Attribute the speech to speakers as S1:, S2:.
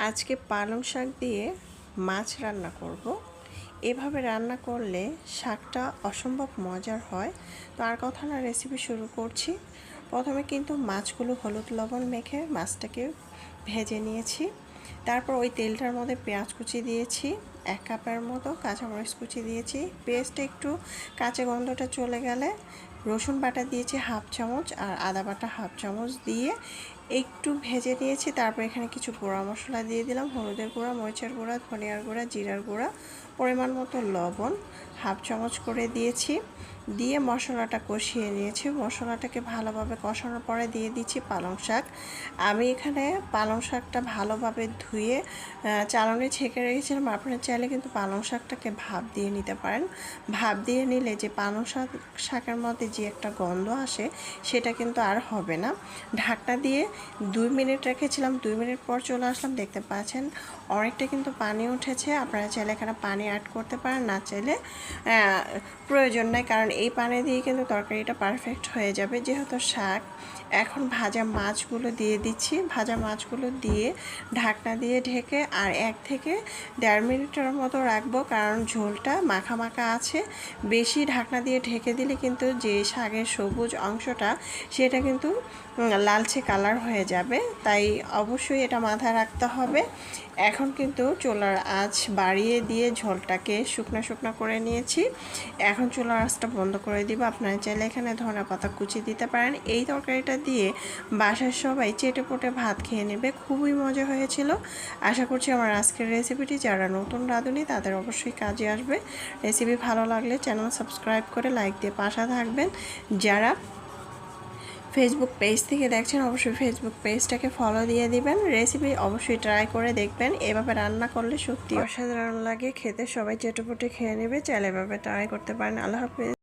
S1: আজকে পালং শাক দিয়ে মাছ রান্না করব। এভাবে রান্না করলে শাকটা অসম্ভব মজার হয়। তো আর কথা না, রেসিপি শুরু করছি। প্রথমে কিন্তু মাছগুলো হলুদ লবণ মেখে মাছটাকে ভেজে নিয়েছি। তারপর ওই তেলটার মধ্যে পেঁয়াজ কুচি দিয়েছি, 1 কাপের মতো কাঁচামরিচ কুচি দিয়েছি। পেস্টটা একটু কাঁচা গন্ধটা চলে গেলে রসুন বাটা দিয়েছি 1/2 চামচ আর আদা বাটা 1/2 চামচ দিয়ে একটু ভেজে নিয়েছি। তারপর এখানে কিছু গুঁড়া মশলা দিয়ে দিলাম, হলুদের গুঁড়া, মরিচের গুঁড়া, ধনিয়ার গুঁড়া, জিরার গুঁড়া, পরিমাণ মতো লবণ 1/2 চামচ করে দিয়েছি। দিয়ে মশলাটা কষিয়ে নিয়েছি। মশলাটাকে ভালোভাবে কষানোর পরে দিয়ে দিচ্ছি পালং শাক। আমি এখানে পালং শাকটা ভালোভাবে ধুয়ে চালনে ছেঁকে রেখেছিলাম। আপনারা চাইলে কিন্তু পালং শাকটাকে ভাপ দিয়ে নিতে পারেন। ভাপ দিয়ে নিলে যে পালং শাকের মধ্যে যে একটা গন্ধ আসে সেটা কিন্তু আর হবে না। ঢাকনা দিয়ে 2 মিনিট রেখেছিলাম। 2 মিনিট পর চলে আসলাম, দেখতে পাচ্ছেন অনেকটা কিন্তু পানি উঠেছে। আপনারা চাইলে এখানে পানি অ্যাড করতে পারেন, না চাইলে প্রয়োজন নাই, কারণ এই পানি দিয়ে কিন্তু তরকারিটা পারফেক্ট হয়ে যাবে। যেহেতু শাক, এখন ভাজা মাছগুলো দিয়ে দিচ্ছি। ভাজা মাছগুলো দিয়ে ঢাকনা দিয়ে ঢেকে আর 1 থেকে 1.5 মিনিটের মতো রাখবো, কারণ ঝোলটা মাখা মাখা আছে। বেশি ঢাকনা দিয়ে ঢেকে দিলে কিন্তু যে শাকের সবুজ অংশটা সেটা কিন্তু লালচে কালার হয়ে যাবে, তাই অবশ্যই এটা মাথায় রাখতে হবে। এখন কিন্তু চুলার আঁচ বাড়িয়ে দিয়ে ঝোলটাকে শুকনো শুকনো করে নিয়েছি। এখন চুলার আঁচটা বন্ধ করে দিব। আপনারা চাইলে এখানে ধনেপাতা কুচি দিতে পারেন। এই তরকারিটা দিয়ে বাসার সবাই চেটেপুটে ভাত খেয়ে নেবে। খুবই মজা হয়েছিল। আশা করছি আমার আজকের রেসিপিটি যারা নতুন রাঁধুনি তাদের অবশ্যই কাজে আসবে। রেসিপি ভালো লাগলে চ্যানেল সাবস্ক্রাইব করে লাইক দিয়ে পাশে থাকবেন। যারা ফেসবুক পেজ থেকে দেখছেন অবশ্যই ফেসবুক পেজটাকে ফলো দিয়ে দিবেন। রেসিপি অবশ্যই ট্রাই করে দেখবেন। এভাবে রান্না করলে সত্যি অসাধারণ লাগে খেতে, সবাই চেটেপুটে খেয়ে নেবে। চাইলে এভাবে ট্রাই করতে পারেন। আল্লাহ হাফেজ।